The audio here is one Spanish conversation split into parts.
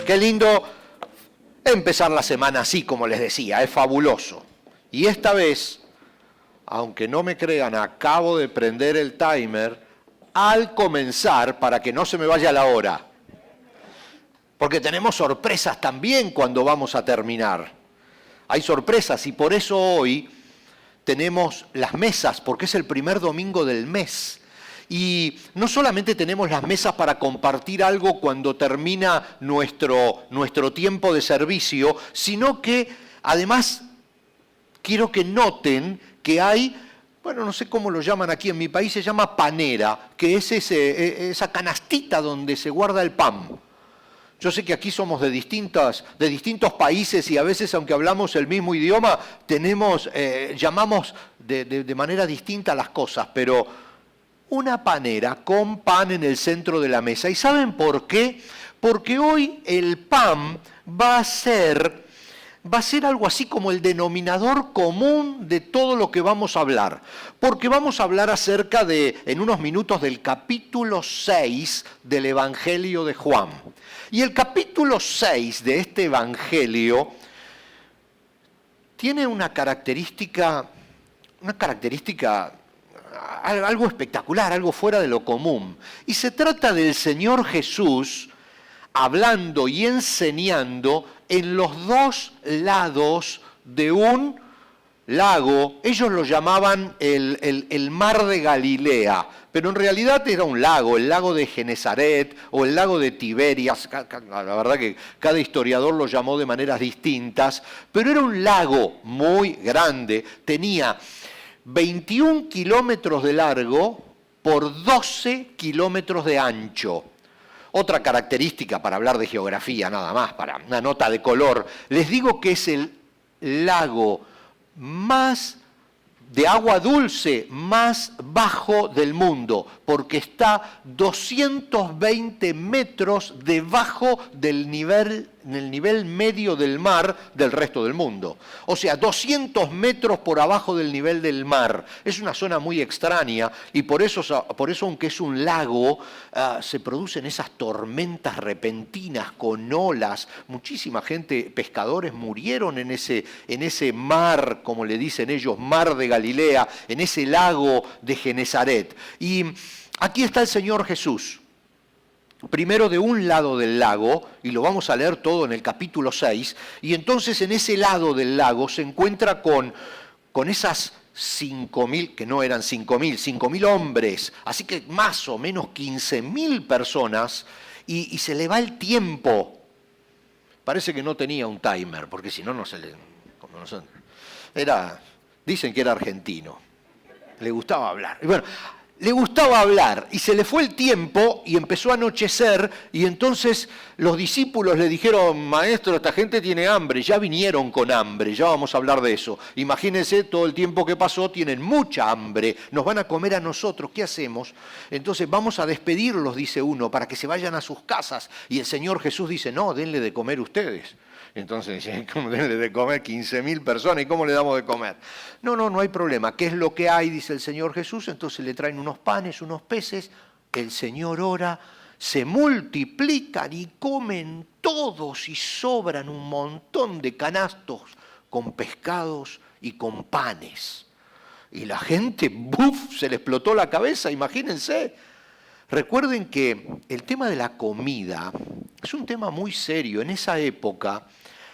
Qué lindo empezar la semana así, como les decía, es fabuloso. Y esta vez, aunque no me crean, acabo de prender el timer al comenzar para que no se me vaya la hora. Porque tenemos sorpresas también cuando vamos a terminar. Hay sorpresas y por eso hoy tenemos las mesas, porque es el primer domingo del mes. Y no solamente tenemos las mesas para compartir algo cuando termina nuestro tiempo de servicio, sino que además quiero que noten que hay, bueno, no sé cómo lo llaman aquí en mi país, se llama panera, que es esa canastita donde se guarda el pan. Yo sé que aquí somos de distintos países y a veces, aunque hablamos el mismo idioma, llamamos de manera distinta las cosas, pero una panera con pan en el centro de la mesa. ¿Y saben por qué? Porque hoy el pan va a ser algo así como el denominador común de todo lo que vamos a hablar. Porque vamos a hablar acerca en unos minutos, del capítulo 6 del Evangelio de Juan. Y el capítulo 6 de este Evangelio tiene una característica algo espectacular, algo fuera de lo común. Y se trata del Señor Jesús hablando y enseñando en los dos lados de un lago. Ellos lo llamaban el mar de Galilea, pero en realidad era un lago, el lago de Genesaret o el lago de Tiberias. La verdad que cada historiador lo llamó de maneras distintas, pero era un lago muy grande, tenía 21 kilómetros de largo por 12 kilómetros de ancho. Otra característica para hablar de geografía, nada más, para una nota de color, les digo que es el lago más de agua dulce más bajo del mundo, porque está 220 metros debajo del nivel medio del mar del resto del mundo. O sea, 200 metros por abajo del nivel del mar. Es una zona muy extraña y por eso aunque es un lago, se producen esas tormentas repentinas con olas. Muchísima gente, pescadores, murieron en ese mar, como le dicen ellos, mar de Galilea, en ese lago de Genesaret. Y aquí está el Señor Jesús. Primero de un lado del lago, y lo vamos a leer todo en el capítulo 6, y entonces en ese lado del lago se encuentra con esas 5.000, que no eran 5.000 hombres, así que más o menos 15.000 personas, y se le va el tiempo. Parece que no tenía un timer, porque si no, dicen que era argentino, le gustaba hablar. Y bueno, le gustaba hablar y se le fue el tiempo y empezó a anochecer y entonces los discípulos le dijeron: maestro, esta gente tiene hambre. Ya vinieron con hambre, ya vamos a hablar de eso. Imagínense todo el tiempo que pasó, tienen mucha hambre, nos van a comer a nosotros, ¿qué hacemos? Entonces vamos a despedirlos, dice uno, para que se vayan a sus casas. Y el Señor Jesús dice: no, denle de comer ustedes. Entonces, ¿cómo denle de comer 15.000 personas? ¿Y cómo le damos de comer? No hay problema. ¿Qué es lo que hay? Dice el Señor Jesús. Entonces le traen unos panes, unos peces. El Señor ora, se multiplican y comen todos y sobran un montón de canastos con pescados y con panes. Y la gente, ¡buf!, se le explotó la cabeza, imagínense. Recuerden que el tema de la comida es un tema muy serio. En esa época,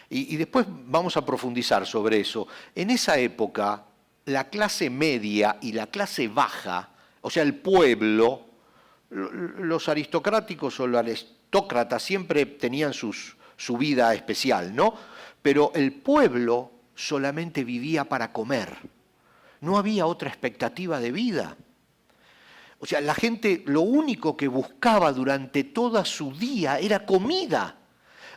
y después vamos a profundizar sobre eso, en esa época la clase media y la clase baja, o sea, el pueblo, los aristocráticos o los aristócratas siempre tenían su vida especial, ¿no? Pero el pueblo solamente vivía para comer. No había otra expectativa de vida. O sea, la gente lo único que buscaba durante toda su día era comida.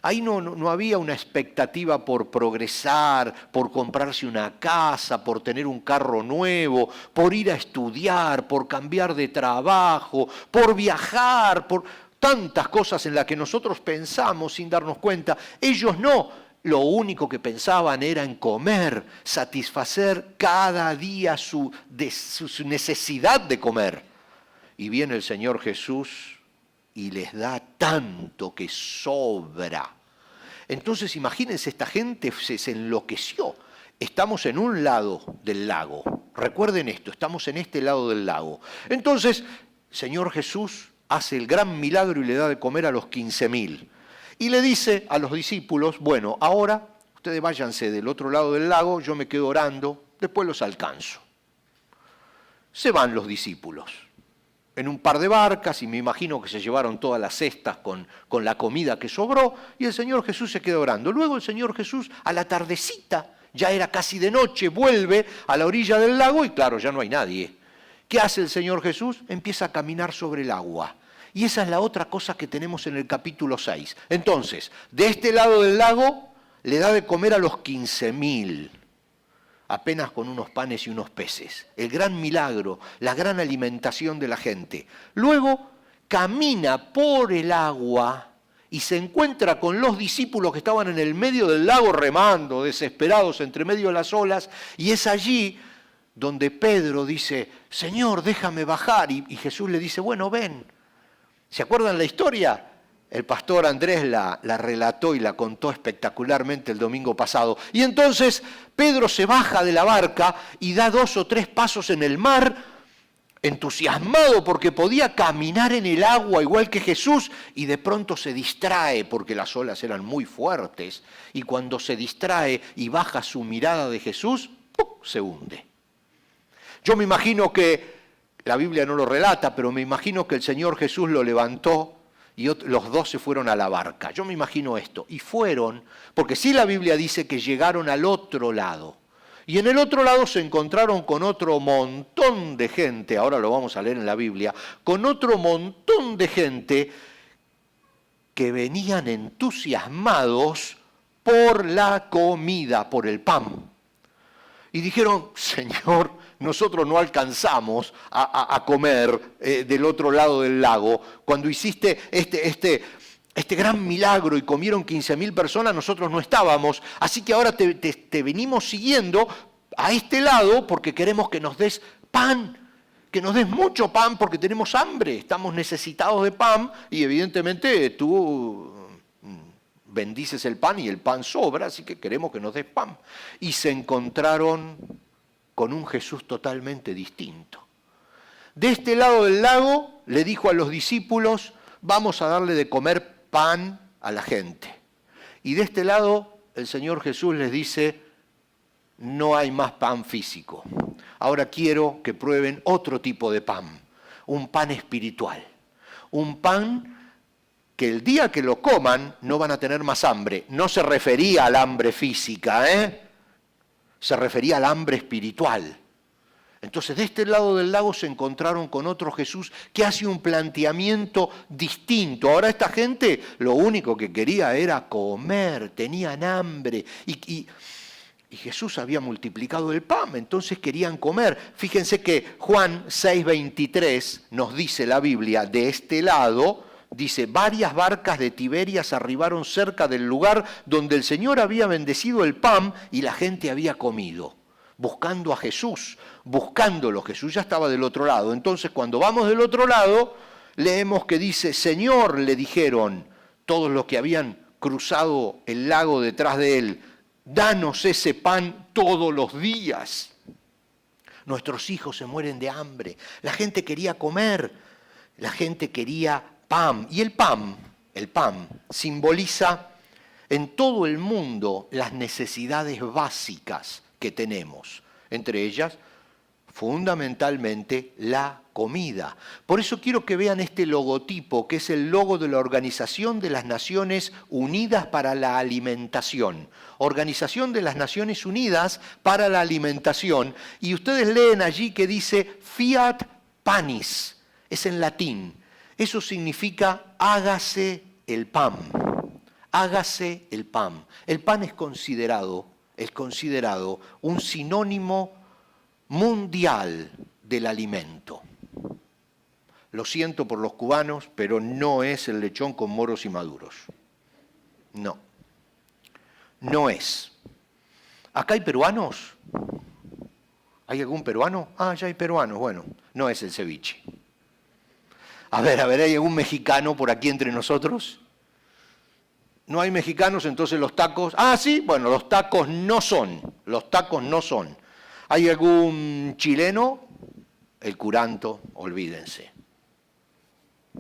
Ahí no había una expectativa por progresar, por comprarse una casa, por tener un carro nuevo, por ir a estudiar, por cambiar de trabajo, por viajar, por tantas cosas en las que nosotros pensamos sin darnos cuenta. Ellos no. Lo único que pensaban era en comer, satisfacer cada día su necesidad de comer. Y viene el Señor Jesús y les da tanto que sobra. Entonces imagínense, esta gente se enloqueció. Estamos en un lado del lago. Recuerden esto, estamos en este lado del lago. Entonces, Señor Jesús hace el gran milagro y le da de comer a los 15.000. Y le dice a los discípulos, bueno, ahora ustedes váyanse del otro lado del lago, yo me quedo orando, después los alcanzo. Se van los discípulos en un par de barcas y me imagino que se llevaron todas las cestas con la comida que sobró y el Señor Jesús se queda orando. Luego el Señor Jesús a la tardecita, ya era casi de noche, vuelve a la orilla del lago y claro, ya no hay nadie. ¿Qué hace el Señor Jesús? Empieza a caminar sobre el agua. Y esa es la otra cosa que tenemos en el capítulo 6. Entonces, de este lado del lago le da de comer a los 15.000, apenas con unos panes y unos peces. El gran milagro, la gran alimentación de la gente. Luego camina por el agua y se encuentra con los discípulos que estaban en el medio del lago remando, desesperados entre medio de las olas, y es allí donde Pedro dice, Señor, déjame bajar, y Jesús le dice, bueno, ven. ¿Se acuerdan la historia? El pastor Andrés la relató y la contó espectacularmente el domingo pasado. Y entonces Pedro se baja de la barca y da 2 o 3 pasos en el mar, entusiasmado porque podía caminar en el agua igual que Jesús, y de pronto se distrae porque las olas eran muy fuertes. Y cuando se distrae y baja su mirada de Jesús, ¡pum!, se hunde. Yo me imagino que, la Biblia no lo relata, pero me imagino que el Señor Jesús lo levantó y los dos se fueron a la barca. Yo me imagino esto. Y fueron, porque sí la Biblia dice que llegaron al otro lado. Y en el otro lado se encontraron con otro montón de gente, ahora lo vamos a leer en la Biblia, con otro montón de gente que venían entusiasmados por la comida, por el pan. Y dijeron, Señor, nosotros no alcanzamos a comer del otro lado del lago. Cuando hiciste este gran milagro y comieron 15.000 personas, nosotros no estábamos. Así que ahora te venimos siguiendo a este lado porque queremos que nos des pan, que nos des mucho pan porque tenemos hambre, estamos necesitados de pan y evidentemente tú bendices el pan y el pan sobra, así que queremos que nos des pan. Y se encontraron con un Jesús totalmente distinto. De este lado del lago le dijo a los discípulos, vamos a darle de comer pan a la gente. Y de este lado el Señor Jesús les dice, no hay más pan físico. Ahora quiero que prueben otro tipo de pan, un pan espiritual, un pan que el día que lo coman no van a tener más hambre. No se refería al hambre física, se refería al hambre espiritual. Entonces, de este lado del lago se encontraron con otro Jesús que hace un planteamiento distinto. Ahora esta gente lo único que quería era comer, tenían hambre. Y Jesús había multiplicado el pan, entonces querían comer. Fíjense que Juan 6:23 nos dice la Biblia, de este lado, dice, varias barcas de Tiberias arribaron cerca del lugar donde el Señor había bendecido el pan y la gente había comido, buscando a Jesús, buscándolo. Jesús ya estaba del otro lado. Entonces, cuando vamos del otro lado, leemos que dice, Señor, le dijeron todos los que habían cruzado el lago detrás de él, danos ese pan todos los días. Nuestros hijos se mueren de hambre. La gente quería comer, la gente quería pan. Y el pan simboliza en todo el mundo las necesidades básicas que tenemos, entre ellas fundamentalmente la comida. Por eso quiero que vean este logotipo, que es el logo de la Organización de las Naciones Unidas para la Alimentación. Organización de las Naciones Unidas para la Alimentación. Y ustedes leen allí que dice Fiat Panis, es en latín. Eso significa hágase el pan. Hágase el pan. El pan es considerado un sinónimo mundial del alimento. Lo siento por los cubanos, pero no es el lechón con moros y maduros. No, no es. ¿Acá hay peruanos? ¿Hay algún peruano? Ah, ya hay peruanos. Bueno, no es el ceviche. A ver, ¿hay algún mexicano por aquí entre nosotros? No hay mexicanos, entonces los tacos... Ah, sí, bueno, los tacos no son. Los tacos no son. ¿Hay algún chileno? El curanto, olvídense.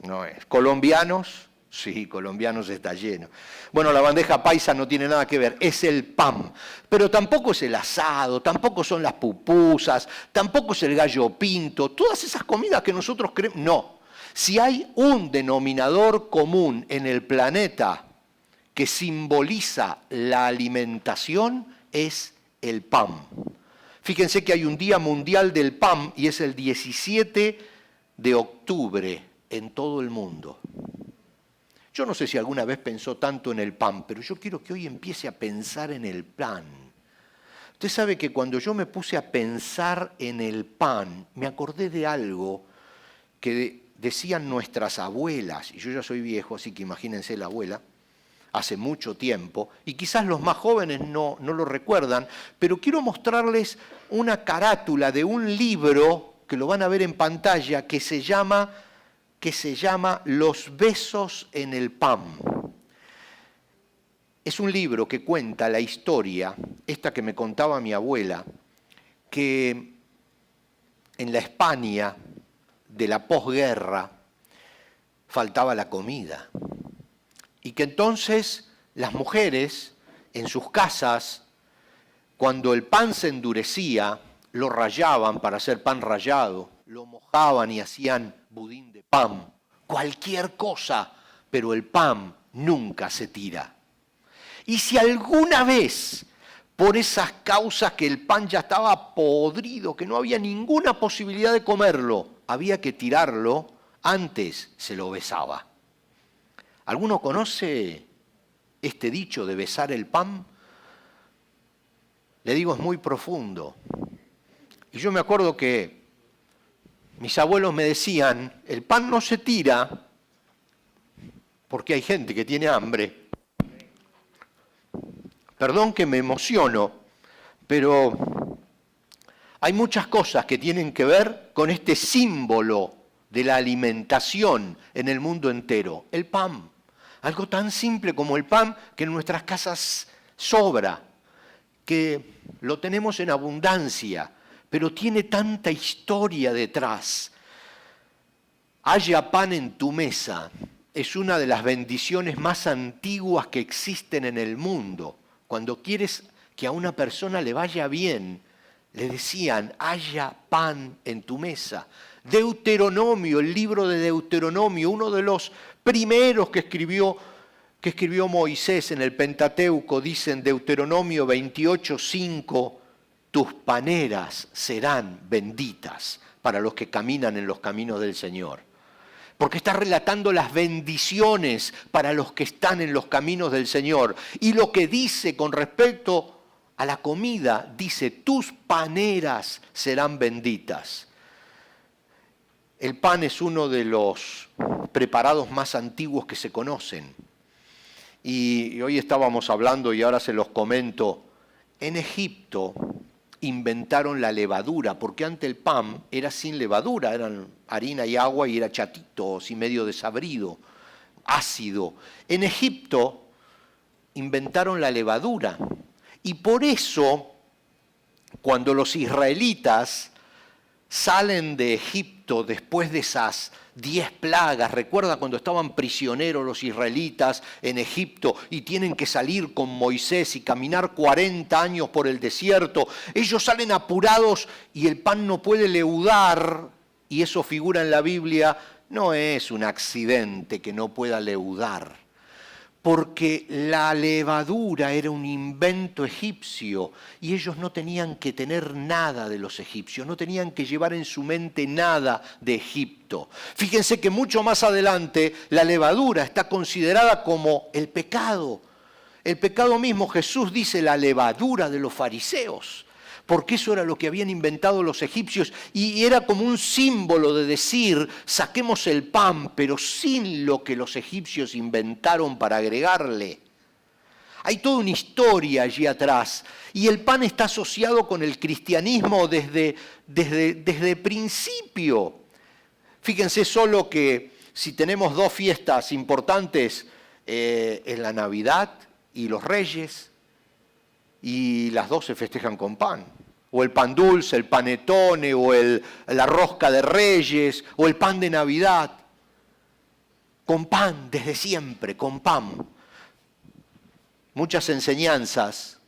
No es. ¿Colombianos? Sí, colombianos está lleno. Bueno, la bandeja paisa no tiene nada que ver, es el pan. Pero tampoco es el asado, tampoco son las pupusas, tampoco es el gallo pinto. Todas esas comidas que nosotros creemos... No. Si hay un denominador común en el planeta que simboliza la alimentación, es el pan. Fíjense que hay un Día Mundial del Pan y es el 17 de octubre en todo el mundo. Yo no sé si alguna vez pensó tanto en el pan, pero yo quiero que hoy empiece a pensar en el pan. Usted sabe que cuando yo me puse a pensar en el pan, me acordé de algo que decían nuestras abuelas, y yo ya soy viejo, así que imagínense la abuela, hace mucho tiempo, y quizás los más jóvenes no lo recuerdan, pero quiero mostrarles una carátula de un libro, que lo van a ver en pantalla, que se llama Los besos en el pan. Es un libro que cuenta la historia, esta que me contaba mi abuela, que en la España de la posguerra faltaba la comida. Y que entonces las mujeres en sus casas, cuando el pan se endurecía, lo rallaban para hacer pan rallado, lo mojaban y hacían budín de pan, cualquier cosa, pero el pan nunca se tira. Y si alguna vez, por esas causas que el pan ya estaba podrido, que no había ninguna posibilidad de comerlo, había que tirarlo, antes se lo besaba. ¿Alguno conoce este dicho de besar el pan? Le digo, es muy profundo. Y yo me acuerdo que mis abuelos me decían, el pan no se tira porque hay gente que tiene hambre. Perdón que me emociono, pero hay muchas cosas que tienen que ver con este símbolo de la alimentación en el mundo entero, el pan. Algo tan simple como el pan que en nuestras casas sobra, que lo tenemos en abundancia, pero tiene tanta historia detrás. Haya pan en tu mesa es una de las bendiciones más antiguas que existen en el mundo. Cuando quieres que a una persona le vaya bien, le decían, haya pan en tu mesa. Deuteronomio, el libro de Deuteronomio, uno de los primeros que escribió Moisés en el Pentateuco, dice en Deuteronomio 28:5, tus paneras serán benditas para los que caminan en los caminos del Señor. Porque está relatando las bendiciones para los que están en los caminos del Señor. Y lo que dice con respecto a la comida, dice, tus paneras serán benditas. El pan es uno de los preparados más antiguos que se conocen. Y hoy estábamos hablando, y ahora se los comento, en Egipto inventaron la levadura, porque antes el pan era sin levadura, eran harina y agua y era chatito, así medio desabrido, ácido. En Egipto inventaron la levadura. Y por eso, cuando los israelitas salen de Egipto después de esas 10 plagas, recuerda cuando estaban prisioneros los israelitas en Egipto y tienen que salir con Moisés y caminar 40 años por el desierto, ellos salen apurados y el pan no puede leudar, y eso figura en la Biblia, no es un accidente que no pueda leudar, porque la levadura era un invento egipcio y ellos no tenían que tener nada de los egipcios, no tenían que llevar en su mente nada de Egipto. Fíjense que mucho más adelante la levadura está considerada como el pecado. El pecado mismo, Jesús dice, la levadura de los fariseos, porque eso era lo que habían inventado los egipcios y era como un símbolo de decir, saquemos el pan, pero sin lo que los egipcios inventaron para agregarle. Hay toda una historia allí atrás y el pan está asociado con el cristianismo desde principio. Fíjense solo que si tenemos dos fiestas importantes, es la Navidad y los Reyes, y las dos se festejan con pan. O el pan dulce, el panetone, o la rosca de Reyes, o el pan de Navidad. Con pan, desde siempre, con pan. Muchas enseñanzas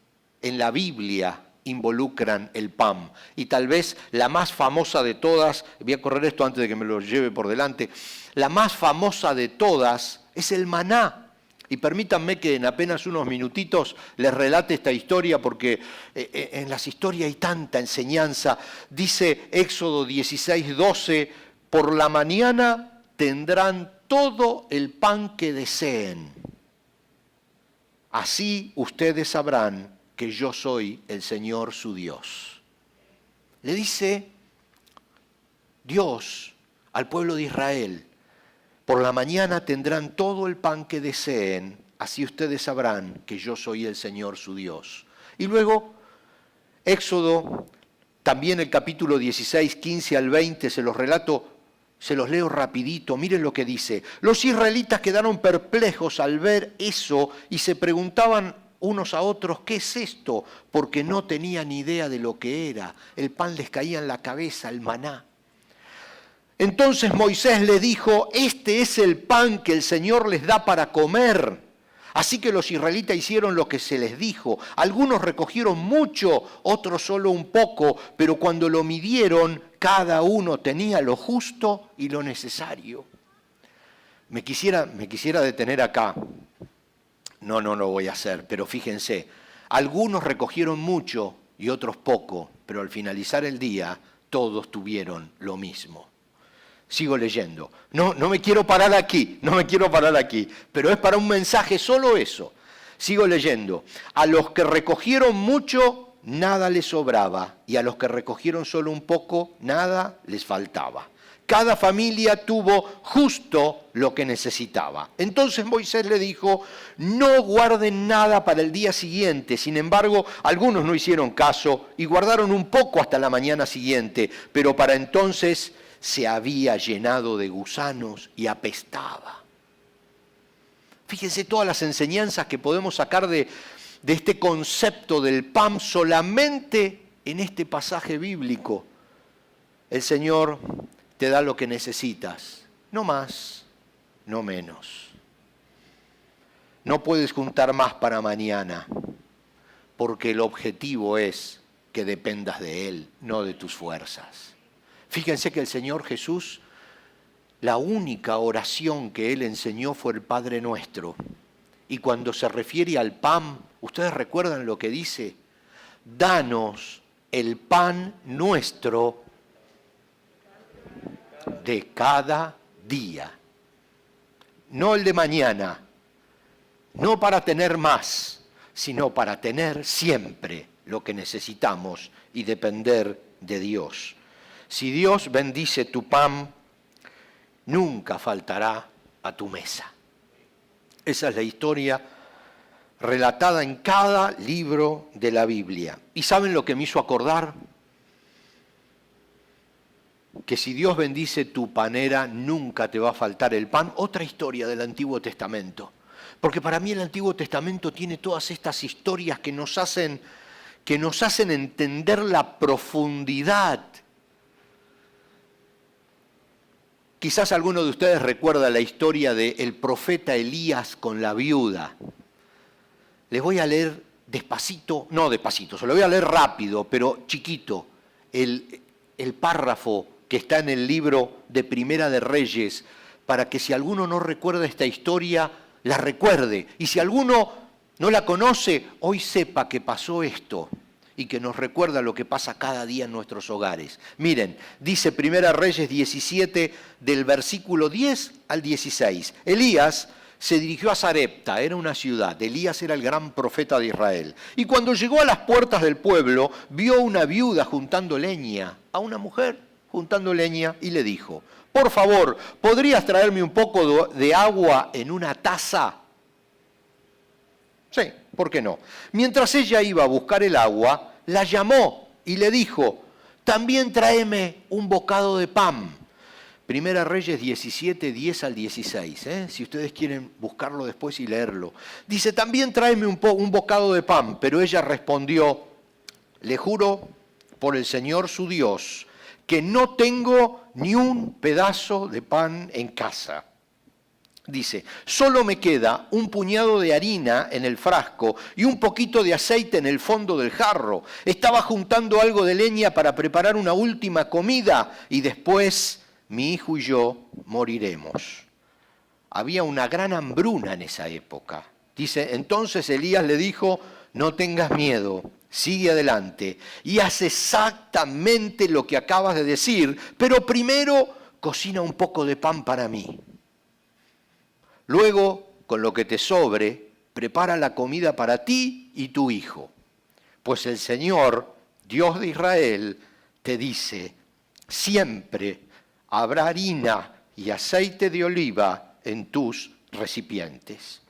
en la Biblia involucran el pan. Y tal vez la más famosa de todas, voy a correr esto antes de que me lo lleve por delante, la más famosa de todas es el maná. Y permítanme que en apenas unos minutitos les relate esta historia, porque en las historias hay tanta enseñanza. Dice Éxodo 16:12, por la mañana tendrán todo el pan que deseen. Así ustedes sabrán que yo soy el Señor su Dios. Le dice Dios al pueblo de Israel, por la mañana tendrán todo el pan que deseen, así ustedes sabrán que yo soy el Señor su Dios. Y luego, Éxodo, también el capítulo 16, 15 al 20, se los relato, se los leo rapidito, miren lo que dice. Los israelitas quedaron perplejos al ver eso y se preguntaban unos a otros, ¿qué es esto? Porque no tenían idea de lo que era. El pan les caía en la cabeza, el maná. Entonces Moisés le dijo, este es el pan que el Señor les da para comer. Así que los israelitas hicieron lo que se les dijo. Algunos recogieron mucho, otros solo un poco, pero cuando lo midieron, cada uno tenía lo justo y lo necesario. Me quisiera detener acá. No lo voy a hacer, pero fíjense, algunos recogieron mucho y otros poco, pero al finalizar el día, todos tuvieron lo mismo. Sigo leyendo. No me quiero parar aquí, pero es para un mensaje solo eso. Sigo leyendo. A los que recogieron mucho, nada les sobraba, y a los que recogieron solo un poco, nada les faltaba. Cada familia tuvo justo lo que necesitaba. Entonces Moisés le dijo, no guarden nada para el día siguiente. Sin embargo, algunos no hicieron caso y guardaron un poco hasta la mañana siguiente, pero para entonces se había llenado de gusanos y apestaba. Fíjense todas las enseñanzas que podemos sacar de este concepto del pan solamente en este pasaje bíblico. El Señor te da lo que necesitas, no más, no menos. No puedes juntar más para mañana, porque el objetivo es que dependas de Él, no de tus fuerzas. Fíjense que el Señor Jesús, la única oración que Él enseñó fue el Padre Nuestro. Y cuando se refiere al pan, ¿ustedes recuerdan lo que dice? Danos el pan nuestro de cada día. No el de mañana, no para tener más, sino para tener siempre lo que necesitamos y depender de Dios. Si Dios bendice tu pan, nunca faltará a tu mesa. Esa es la historia relatada en cada libro de la Biblia. ¿Y saben lo que me hizo acordar? Que si Dios bendice tu panera, nunca te va a faltar el pan. Otra historia del Antiguo Testamento. Porque para mí el Antiguo Testamento tiene todas estas historias que nos hacen entender la profundidad. Quizás alguno de ustedes recuerda la historia del profeta Elías con la viuda. Les voy a leer despacito, se lo voy a leer rápido, pero chiquito, el párrafo que está en el libro de Primera de Reyes, para que si alguno no recuerda esta historia, la recuerde. Y si alguno no la conoce, hoy sepa que pasó esto y que nos recuerda lo que pasa cada día en nuestros hogares. Miren, dice Primera Reyes 17, del versículo 10 al 16. Elías se dirigió a Sarepta, era una ciudad. Elías era el gran profeta de Israel. Y cuando llegó a las puertas del pueblo, vio a una viuda juntando leña, a una mujer juntando leña, y le dijo, por favor, ¿podrías traerme un poco de agua en una taza? Sí, ¿por qué no? Mientras ella iba a buscar el agua, la llamó y le dijo, también tráeme un bocado de pan. Primera Reyes 17, 10 al 16, si ustedes quieren buscarlo después y leerlo. Dice, también tráeme un bocado de pan, pero ella respondió, le juro por el Señor su Dios, que no tengo ni un pedazo de pan en casa. Dice, solo me queda un puñado de harina en el frasco y un poquito de aceite en el fondo del jarro. Estaba juntando algo de leña para preparar una última comida y después mi hijo y yo moriremos. Había una gran hambruna en esa época. Dice, entonces Elías le dijo, no tengas miedo, sigue adelante y haz exactamente lo que acabas de decir, pero primero cocina un poco de pan para mí. Luego, con lo que te sobre, prepara la comida para ti y tu hijo. Pues el Señor, Dios de Israel, te dice, siempre habrá harina y aceite de oliva en tus recipientes.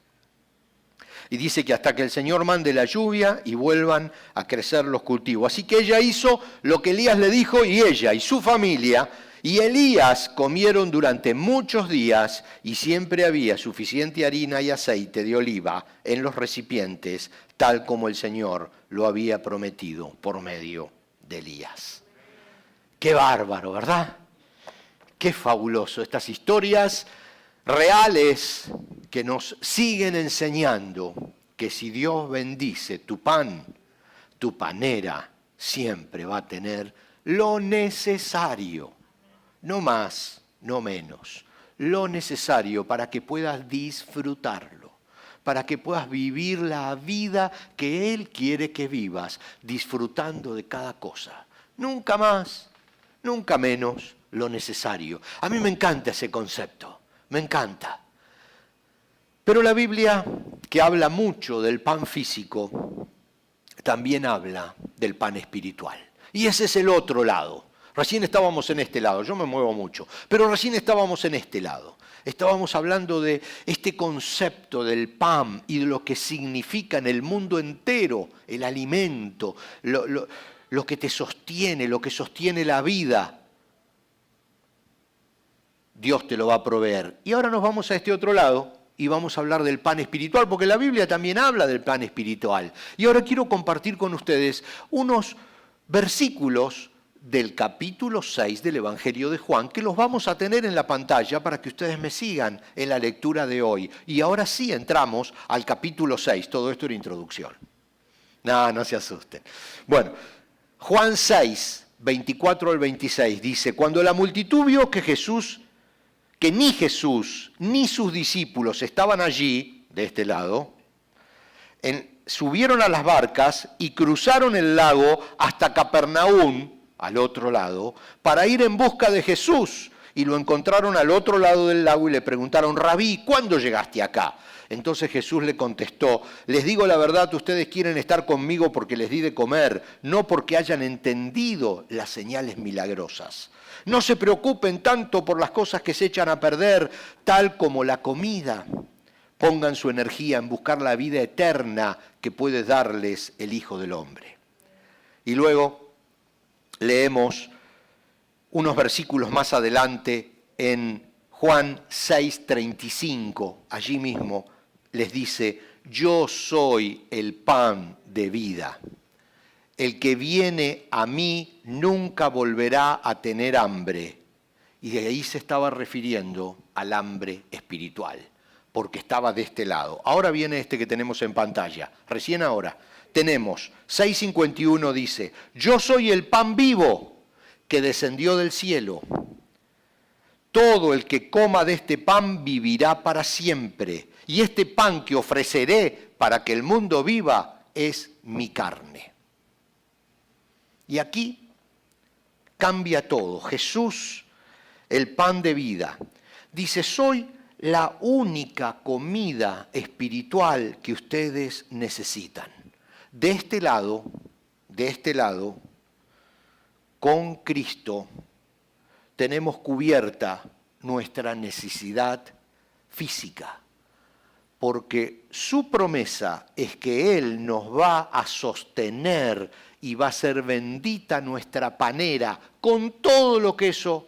Y dice que hasta que el Señor mande la lluvia y vuelvan a crecer los cultivos. Así que ella hizo lo que Elías le dijo y ella y su familia y Elías comieron durante muchos días y siempre había suficiente harina y aceite de oliva en los recipientes, tal como el Señor lo había prometido por medio de Elías. Qué bárbaro, ¿verdad? Qué fabuloso. Estas historias reales que nos siguen enseñando que si Dios bendice tu pan, tu panera siempre va a tener lo necesario. No más, no menos, lo necesario para que puedas disfrutarlo, para que puedas vivir la vida que Él quiere que vivas, disfrutando de cada cosa. Nunca más, nunca menos, lo necesario. A mí me encanta ese concepto, me encanta. Pero la Biblia, que habla mucho del pan físico, también habla del pan espiritual. Y ese es el otro lado. Recién estábamos en este lado, yo me muevo mucho, pero recién estábamos en este lado. Estábamos hablando de este concepto del pan y de lo que significa en el mundo entero el alimento, lo que te sostiene, lo que sostiene la vida. Dios te lo va a proveer. Y ahora nos vamos a este otro lado y vamos a hablar del pan espiritual, porque la Biblia también habla del pan espiritual. Y ahora quiero compartir con ustedes unos versículos del capítulo 6 del Evangelio de Juan, que los vamos a tener en la pantalla para que ustedes me sigan en la lectura de hoy. Y ahora sí entramos al capítulo 6, todo esto era introducción. No se asusten. Bueno, Juan 6, 24 al 26 dice, cuando la multitud vio que ni Jesús ni sus discípulos estaban allí, de este lado, subieron a las barcas y cruzaron el lago hasta Capernaum, al otro lado, para ir en busca de Jesús. Y lo encontraron al otro lado del lago y le preguntaron, Rabí, ¿cuándo llegaste acá? Entonces Jesús le contestó, les digo la verdad, ustedes quieren estar conmigo porque les di de comer, no porque hayan entendido las señales milagrosas. No se preocupen tanto por las cosas que se echan a perder, tal como la comida. Pongan su energía en buscar la vida eterna que puede darles el Hijo del Hombre. Y luego leemos unos versículos más adelante en Juan 6:35, allí mismo les dice, yo soy el pan de vida. El que viene a mí nunca volverá a tener hambre. Y de ahí se estaba refiriendo al hambre espiritual, porque estaba de este lado. Ahora viene este que tenemos en pantalla, recién ahora. Tenemos 6:51 dice, yo soy el pan vivo que descendió del cielo. Todo el que coma de este pan vivirá para siempre. Y este pan que ofreceré para que el mundo viva es mi carne. Y aquí cambia todo. Jesús, el pan de vida, dice, soy la única comida espiritual que ustedes necesitan. De este lado, con Cristo, tenemos cubierta nuestra necesidad física, porque su promesa es que Él nos va a sostener y va a ser bendita nuestra panera con todo lo que eso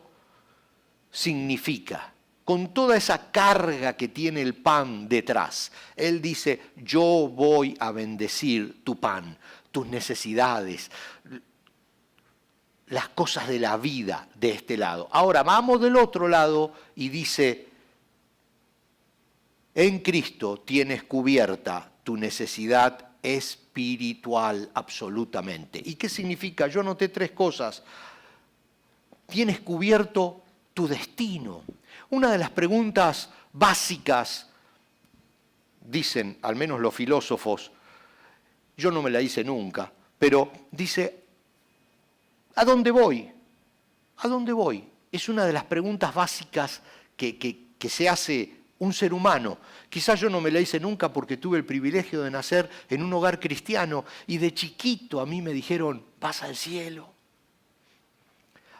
significa, con toda esa carga que tiene el pan detrás. Él dice, yo voy a bendecir tu pan, tus necesidades, las cosas de la vida de este lado. Ahora vamos del otro lado y dice, en Cristo tienes cubierta tu necesidad espiritual absolutamente. ¿Y qué significa? Yo noté 3 cosas. Tienes cubierto tu destino. Una de las preguntas básicas, dicen al menos los filósofos, yo no me la hice nunca, pero dice, ¿a dónde voy? ¿A dónde voy? Es una de las preguntas básicas que se hace un ser humano. Quizás yo no me la hice nunca porque tuve el privilegio de nacer en un hogar cristiano y de chiquito a mí me dijeron, vas al cielo.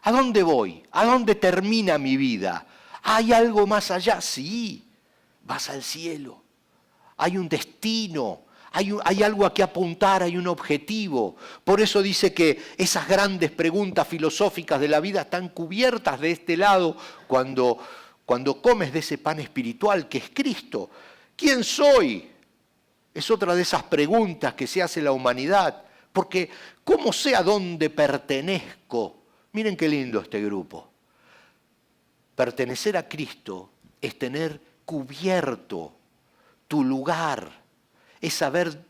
¿A dónde voy? ¿A dónde termina mi vida? ¿Hay algo más allá? Sí, vas al cielo. Hay un destino, hay algo a que apuntar, hay un objetivo. Por eso dice que esas grandes preguntas filosóficas de la vida están cubiertas de este lado cuando comes de ese pan espiritual que es Cristo. ¿Quién soy? Es otra de esas preguntas que se hace la humanidad. Porque ¿cómo sé a dónde pertenezco? Miren qué lindo este grupo. Pertenecer a Cristo es tener cubierto tu lugar, es saber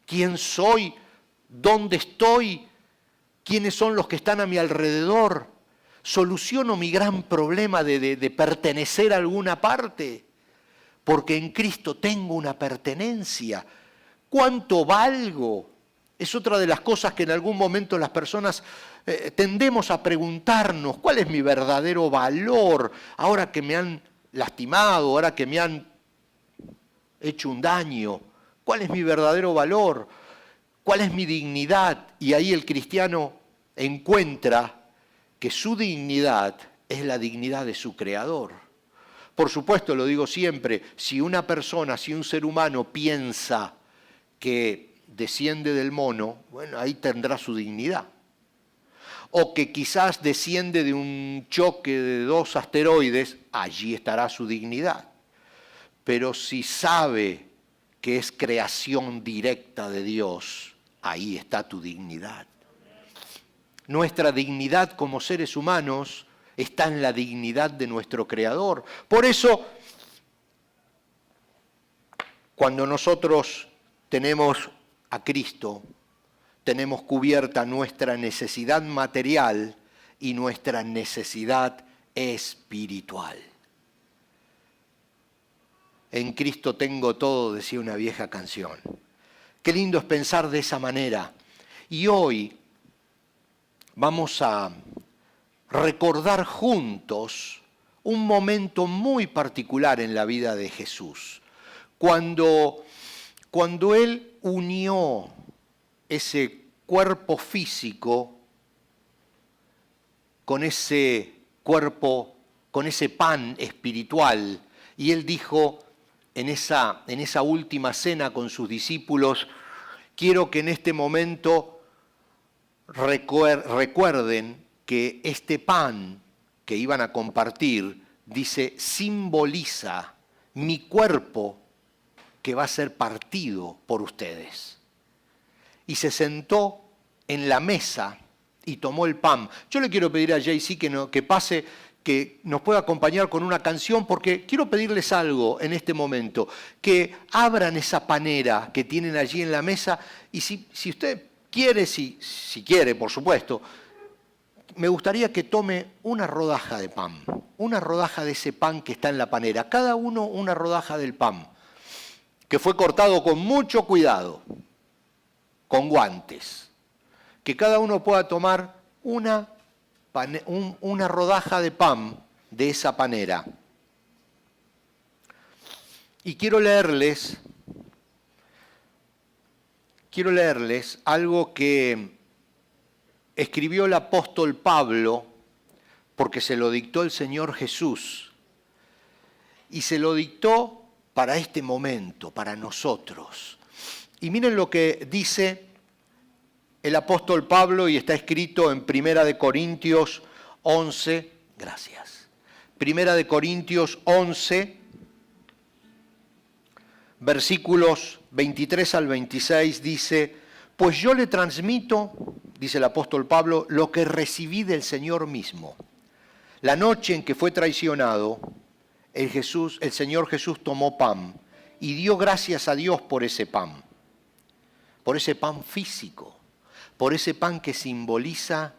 quién soy, dónde estoy, quiénes son los que están a mi alrededor. Soluciono mi gran problema de pertenecer a alguna parte, porque en Cristo tengo una pertenencia. ¿Cuánto valgo? Es otra de las cosas que en algún momento las personas tendemos a preguntarnos, ¿cuál es mi verdadero valor? Ahora que me han lastimado, ahora que me han hecho un daño, ¿cuál es mi verdadero valor? ¿Cuál es mi dignidad? Y ahí el cristiano encuentra que su dignidad es la dignidad de su Creador. Por supuesto, lo digo siempre, si una persona, si un ser humano piensa que desciende del mono, bueno, ahí tendrá su dignidad. O que quizás desciende de un choque de 2 asteroides, allí estará su dignidad. Pero si sabe que es creación directa de Dios, ahí está tu dignidad. Nuestra dignidad como seres humanos está en la dignidad de nuestro Creador. Por eso, cuando nosotros tenemos a Cristo, tenemos cubierta nuestra necesidad material y nuestra necesidad espiritual. En Cristo tengo todo, decía una vieja canción. Qué lindo es pensar de esa manera. Y hoy vamos a recordar juntos un momento muy particular en la vida de Jesús. Cuando Él unió ese cuerpo físico con ese cuerpo, con ese pan espiritual, y Él dijo en esa última cena con sus discípulos, quiero que en este momento recuerden que este pan que iban a compartir, dice, simboliza mi cuerpo que va a ser partido por ustedes. Y se sentó en la mesa y tomó el pan. Yo le quiero pedir a JC que pase, que nos pueda acompañar con una canción, porque quiero pedirles algo en este momento, que abran esa panera que tienen allí en la mesa, y si usted quiere, si quiere, por supuesto, me gustaría que tome una rodaja de pan, una rodaja de ese pan que está en la panera, cada uno una rodaja del pan, que fue cortado con mucho cuidado, con guantes, que cada uno pueda tomar una rodaja de pan de esa panera. Y quiero leerles algo que escribió el apóstol Pablo, porque se lo dictó el Señor Jesús, y se lo dictó para este momento, para nosotros. Y miren lo que dice el apóstol Pablo, y está escrito en 1 Corintios 11, gracias. Primera de Corintios 11, versículos 23 al 26 dice: pues yo le transmito, dice el apóstol Pablo, lo que recibí del Señor mismo. La noche en que fue traicionado, el Señor Jesús tomó pan y dio gracias a Dios por ese pan físico, por ese pan que simboliza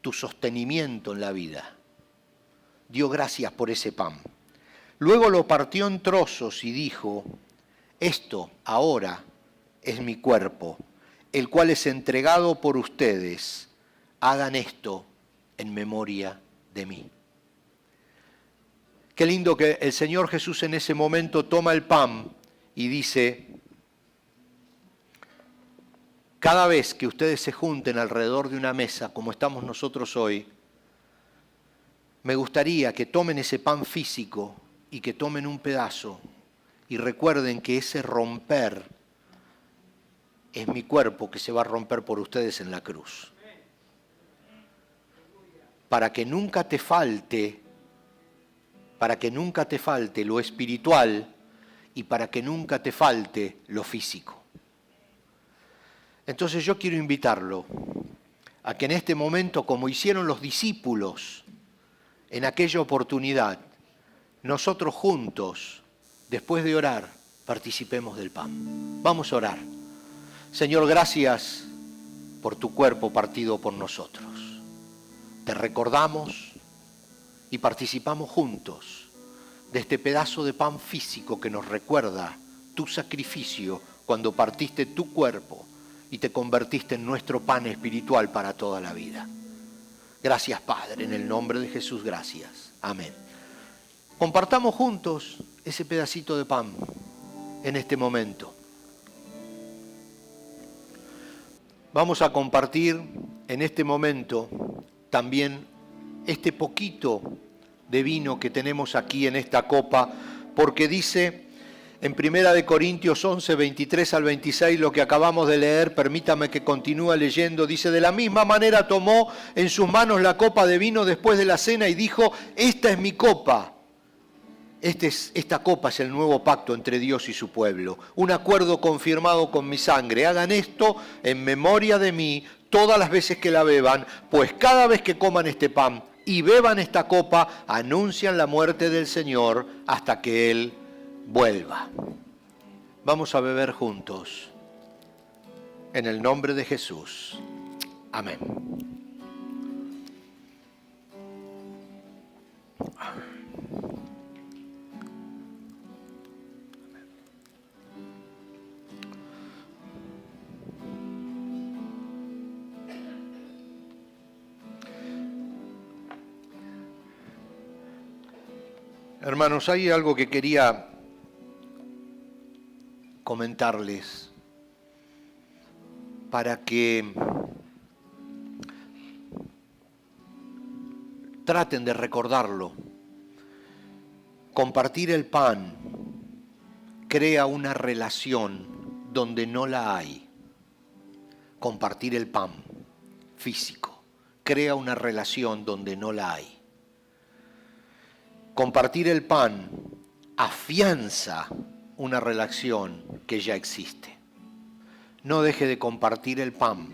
tu sostenimiento en la vida. Dio gracias por ese pan. Luego lo partió en trozos y dijo: esto ahora es mi cuerpo, el cual es entregado por ustedes. Hagan esto en memoria de mí. Qué lindo que el Señor Jesús en ese momento toma el pan y dice: cada vez que ustedes se junten alrededor de una mesa, como estamos nosotros hoy, me gustaría que tomen ese pan físico y que tomen un pedazo y recuerden que ese romper es mi cuerpo que se va a romper por ustedes en la cruz. Para que nunca te falte lo espiritual y para que nunca te falte lo físico. Entonces yo quiero invitarlo a que en este momento, como hicieron los discípulos en aquella oportunidad, nosotros juntos, después de orar, participemos del pan. Vamos a orar. Señor, gracias por tu cuerpo partido por nosotros. Te recordamos y participamos juntos de este pedazo de pan físico que nos recuerda tu sacrificio cuando partiste tu cuerpo y te convertiste en nuestro pan espiritual para toda la vida. Gracias, Padre, en el nombre de Jesús, gracias. Amén. Compartamos juntos ese pedacito de pan en este momento. Vamos a compartir en este momento también este poquito de vino que tenemos aquí en esta copa, porque dice en Primera de Corintios 11, 23 al 26, lo que acabamos de leer, permítame que continúe leyendo, dice: de la misma manera tomó en sus manos la copa de vino después de la cena y dijo: esta es mi copa. Esta copa es el nuevo pacto entre Dios y su pueblo, un acuerdo confirmado con mi sangre. Hagan esto en memoria de mí todas las veces que la beban, pues cada vez que coman este pan y beban esta copa, anuncian la muerte del Señor hasta que Él vuelva. Vamos a beber juntos en el nombre de Jesús. Amén. Hermanos, hay algo que quería comentarles para que traten de recordarlo. Compartir el pan crea una relación donde no la hay. Compartir el pan físico crea una relación donde no la hay. Compartir el pan afianza una relación que ya existe. No deje de compartir el pan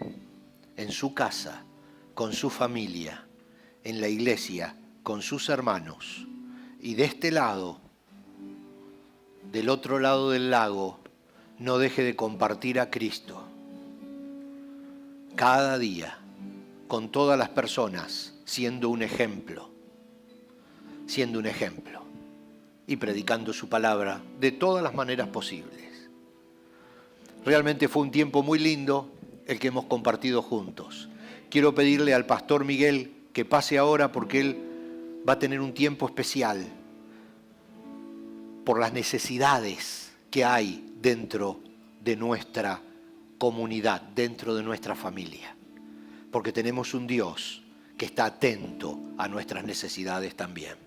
en su casa, con su familia, en la iglesia, con sus hermanos. Y de este lado, del otro lado del lago, no deje de compartir a Cristo. Cada día, con todas las personas, siendo un ejemplo y predicando su palabra de todas las maneras posibles. Realmente fue un tiempo muy lindo el que hemos compartido juntos. Quiero pedirle al pastor Miguel que pase ahora porque él va a tener un tiempo especial por las necesidades que hay dentro de nuestra comunidad, dentro de nuestra familia. Porque tenemos un Dios que está atento a nuestras necesidades también.